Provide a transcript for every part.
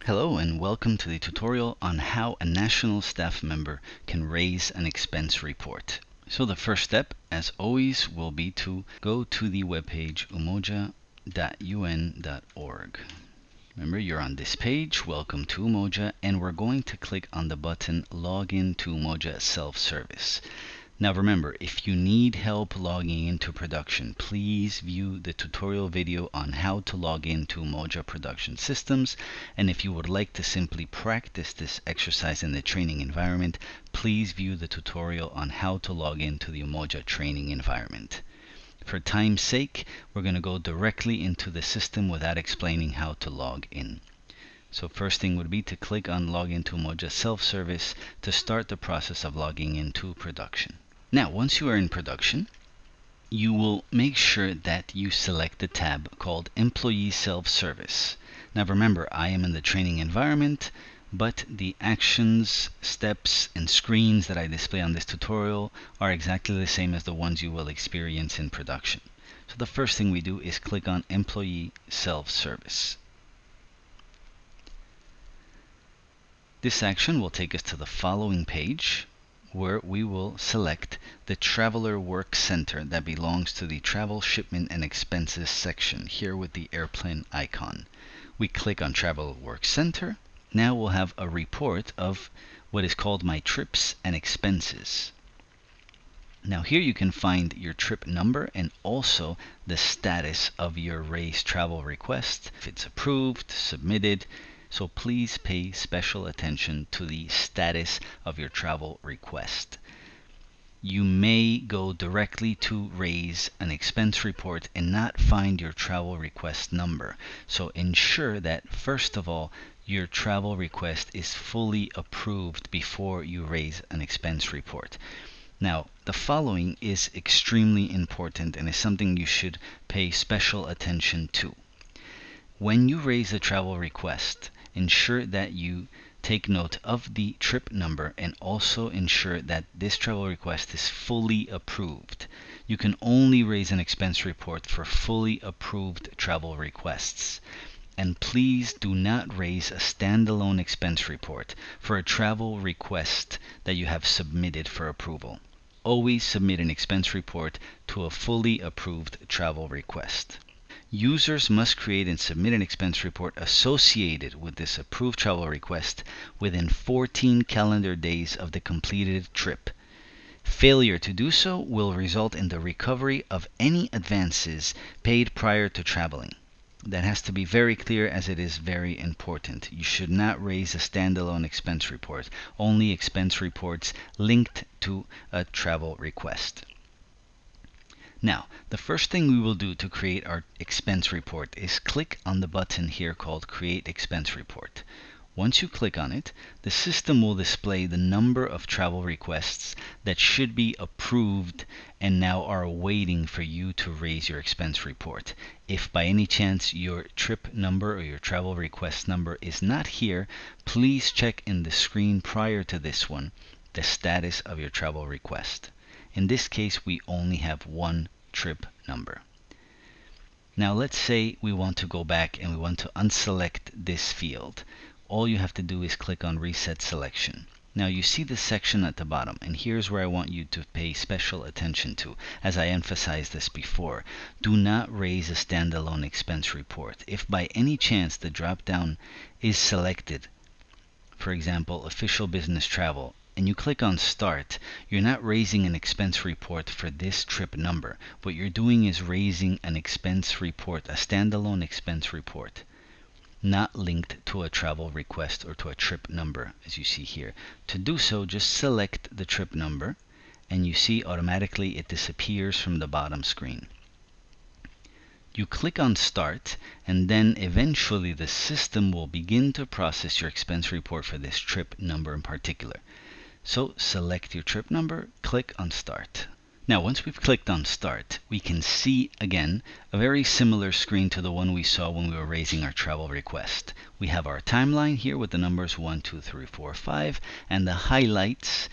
Hello and welcome to the tutorial on how a national staff member can raise an expense report. So the first step, as always, will be to go to the webpage umoja.un.org. Remember, you're on this page, welcome to Umoja, and we're going to click on the button Login to Umoja Self-Service. Now remember, if you need help logging into production, please view the tutorial video on how to log into Umoja production systems. And if you would like to simply practice this exercise in the training environment, please view the tutorial on how to log into the Umoja training environment. For time's sake, we're going to go directly into the system without explaining how to log in. So first thing would be to click on Login to Umoja Self-Service to start the process of logging into production. Now, once you are in production, you will make sure that you select the tab called Employee Self-Service. Now remember, I am in the training environment, but the actions, steps, and screens that I display on this tutorial are exactly the same as the ones you will experience in production. So the first thing we do is click on Employee Self-Service. This action will take us to the following page, where we will select the Traveler Work Center that belongs to the Travel, Shipment, and Expenses section, here with the airplane icon. We click on Travel Work Center. Now we'll have a report of what is called My Trips and Expenses. Now here you can find your trip number and also the status of your raised travel request, if it's approved, submitted. So please pay special attention to the status of your travel request. You may go directly to raise an expense report and not find your travel request number. So ensure that, first of all, your travel request is fully approved before you raise an expense report. Now, the following is extremely important and is something you should pay special attention to. When you raise a travel request, ensure that you take note of the trip number and also ensure that this travel request is fully approved. You can only raise an expense report for fully approved travel requests. And please do not raise a standalone expense report for a travel request that you have submitted for approval. Always submit an expense report to a fully approved travel request. Users must create and submit an expense report associated with this approved travel request within 14 calendar days of the completed trip. Failure to do so will result in the recovery of any advances paid prior to traveling. That has to be very clear, as it is very important. You should not raise a standalone expense report, only expense reports linked to a travel request. Now, the first thing we will do to create our expense report is click on the button here called Create Expense Report. Once you click on it, the system will display the number of travel requests that should be approved and now are waiting for you to raise your expense report. If by any chance your trip number or your travel request number is not here, please check in the screen prior to this one the status of your travel request. In this case, we only have one trip number. Now let's say we want to go back and we want to unselect this field. All you have to do is click on Reset Selection. Now you see the section at the bottom, and here's where I want you to pay special attention to, as I emphasized this before. Do not raise a standalone expense report. If by any chance the drop-down is selected, for example, Official Business Travel, and you click on Start, you're not raising an expense report for this trip number. What you're doing is raising an expense report, a standalone expense report, not linked to a travel request or to a trip number, as you see here. To do so, just select the trip number, and you see automatically it disappears from the bottom screen. You click on Start, and then eventually the system will begin to process your expense report for this trip number in particular. So select your trip number, click on Start. Now once we've clicked on Start, we can see again a very similar screen to the one we saw when we were raising our travel request. We have our timeline here with the numbers 1, 2, 3, 4, 5, and the highlights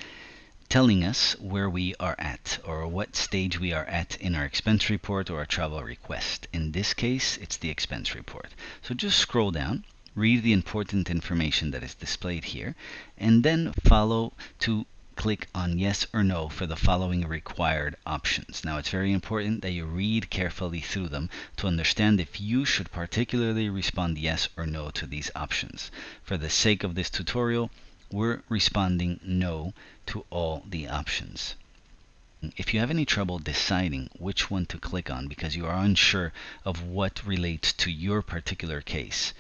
telling us where we are at, or what stage we are at in our expense report or our travel request. In this case, it's the expense report. So just scroll down read the important information that is displayed here, and then follow to click on yes or no for the following required options. Now, it's very important that you read carefully through them to understand if you should particularly respond yes or no to these options. For the sake of this tutorial, we're responding no to all the options. If you have any trouble deciding which one to click on because you are unsure of what relates to your particular case,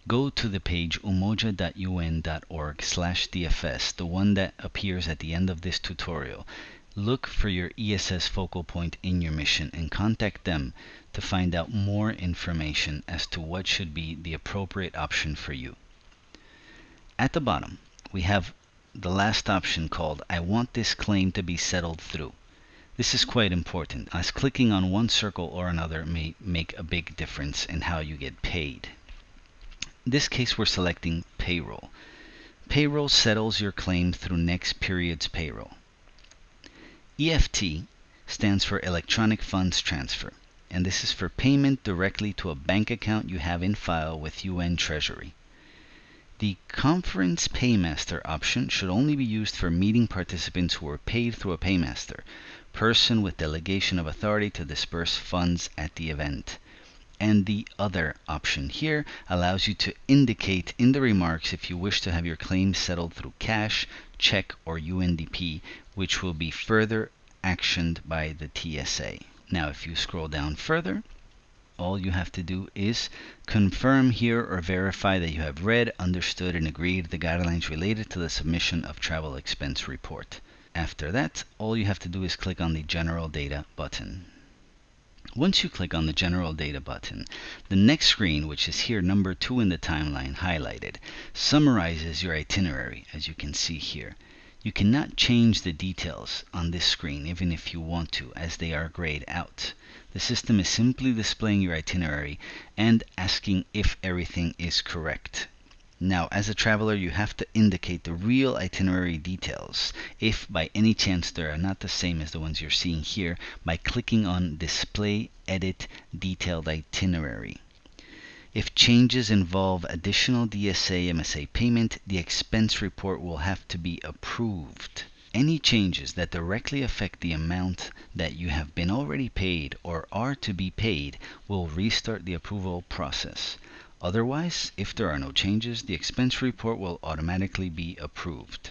go to the page umoja.un.org/DFS, the one that appears at the end of this tutorial. Look for your ESS focal point in your mission and contact them to find out more information as to what should be the appropriate option for you. At the bottom, we have the last option called I want this claim to be settled through. This is quite important, as clicking on one circle or another may make a big difference in how you get paid. In this case, we're selecting payroll. Payroll settles your claim through next period's payroll. EFT stands for Electronic Funds Transfer, and this is for payment directly to a bank account you have in file with UN Treasury. The Conference Paymaster option should only be used for meeting participants who are paid through a paymaster, person with delegation of authority to disperse funds at the event. And the other option here allows you to indicate in the remarks if you wish to have your claim settled through cash, check, or UNDP, which will be further actioned by the TSA. Now, if you scroll down further, all you have to do is confirm here or verify that you have read, understood, and agreed the guidelines related to the submission of travel expense report. After that, all you have to do is click on the General Data button. Once you click on the General Data button, the next screen, which is here number 2 in the timeline highlighted, summarizes your itinerary, as you can see here. You cannot change the details on this screen even if you want to, as they are grayed out. The system is simply displaying your itinerary and asking if everything is correct. Now, as a traveler, you have to indicate the real itinerary details, if by any chance they are not the same as the ones you're seeing here, by clicking on Display Edit Detailed Itinerary. If changes involve additional DSA MSA payment, the expense report will have to be approved. Any changes that directly affect the amount that you have been already paid or are to be paid will restart the approval process. Otherwise, if there are no changes, the expense report will automatically be approved.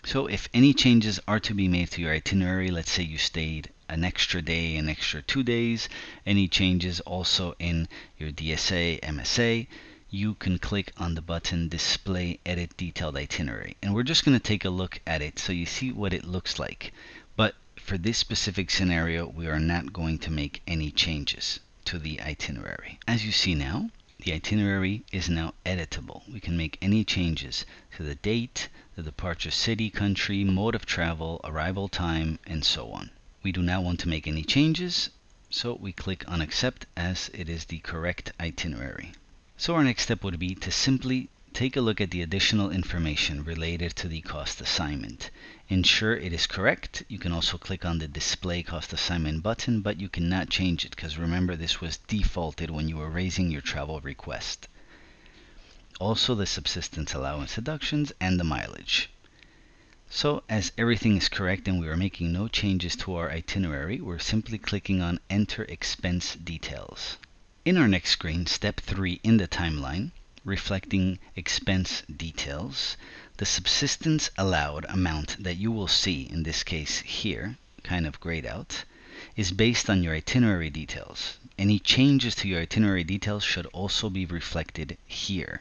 So if any changes are to be made to your itinerary, let's say you stayed an extra day, an extra 2 days, any changes also in your DSA, MSA, you can click on the button Display Edit Detailed Itinerary. And we're just going to take a look at it so you see what it looks like. But for this specific scenario, we are not going to make any changes to the itinerary. As you see now, the itinerary is now editable. We can make any changes to the date, the departure city, country, mode of travel, arrival time, and so on. We do not want to make any changes, so we click on Accept as it is the correct itinerary. So our next step would be to simply take a look at the additional information related to the cost assignment. Ensure it is correct. You can also click on the Display Cost Assignment button, but you cannot change it because remember this was defaulted when you were raising your travel request. Also the subsistence allowance deductions and the mileage. So as everything is correct and we are making no changes to our itinerary, we're simply clicking on Enter Expense Details. In our next screen, step 3 in the timeline, reflecting expense details, the subsistence allowed amount that you will see in this case here, kind of grayed out, is based on your itinerary details. Any changes to your itinerary details should also be reflected here.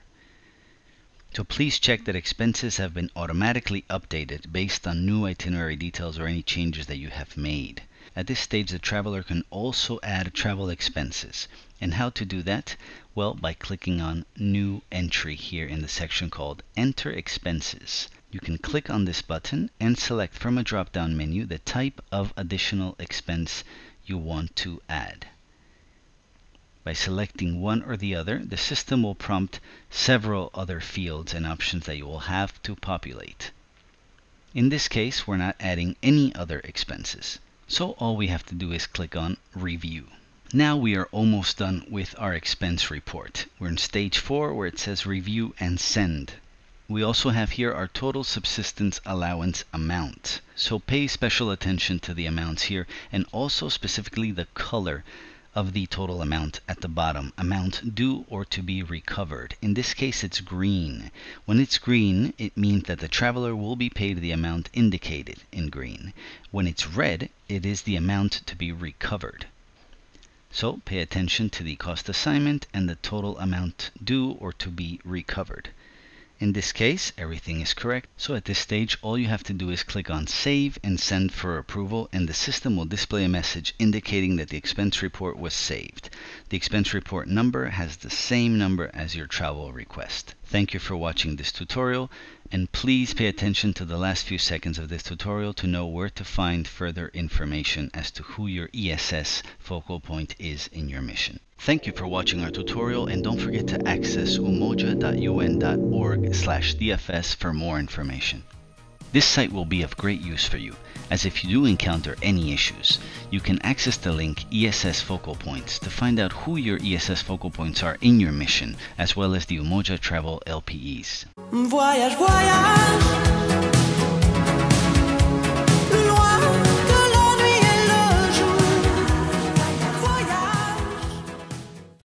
So please check that expenses have been automatically updated based on new itinerary details or any changes that you have made. At this stage, the traveler can also add travel expenses. And how to do that? Well, by clicking on New Entry here in the section called Enter Expenses. You can click on this button and select from a drop-down menu the type of additional expense you want to add. By selecting one or the other, the system will prompt several other fields and options that you will have to populate. In this case, we're not adding any other expenses. So all we have to do is click on Review. Now we are almost done with our expense report. We're in stage 4 where it says review and send. We also have here our total subsistence allowance amount. So pay special attention to the amounts here and also specifically the color of the total amount at the bottom. Amount due or to be recovered. In this case it's green. When it's green, it means that the traveler will be paid the amount indicated in green. When it's red, it is the amount to be recovered. So pay attention to the cost assignment and the total amount due or to be recovered. In this case, everything is correct. So at this stage, all you have to do is click on Save and Send for approval, and the system will display a message indicating that the expense report was saved. The expense report number has the same number as your travel request. Thank you for watching this tutorial, and please pay attention to the last few seconds of this tutorial to know where to find further information as to who your ESS focal point is in your mission. Thank you for watching our tutorial, and don't forget to access umoja.un.org/DFS for more information. This site will be of great use for you, as if you do encounter any issues, you can access the link ESS Focal Points to find out who your ESS focal points are in your mission, as well as the Umoja Travel LPEs. Voyage, voyage.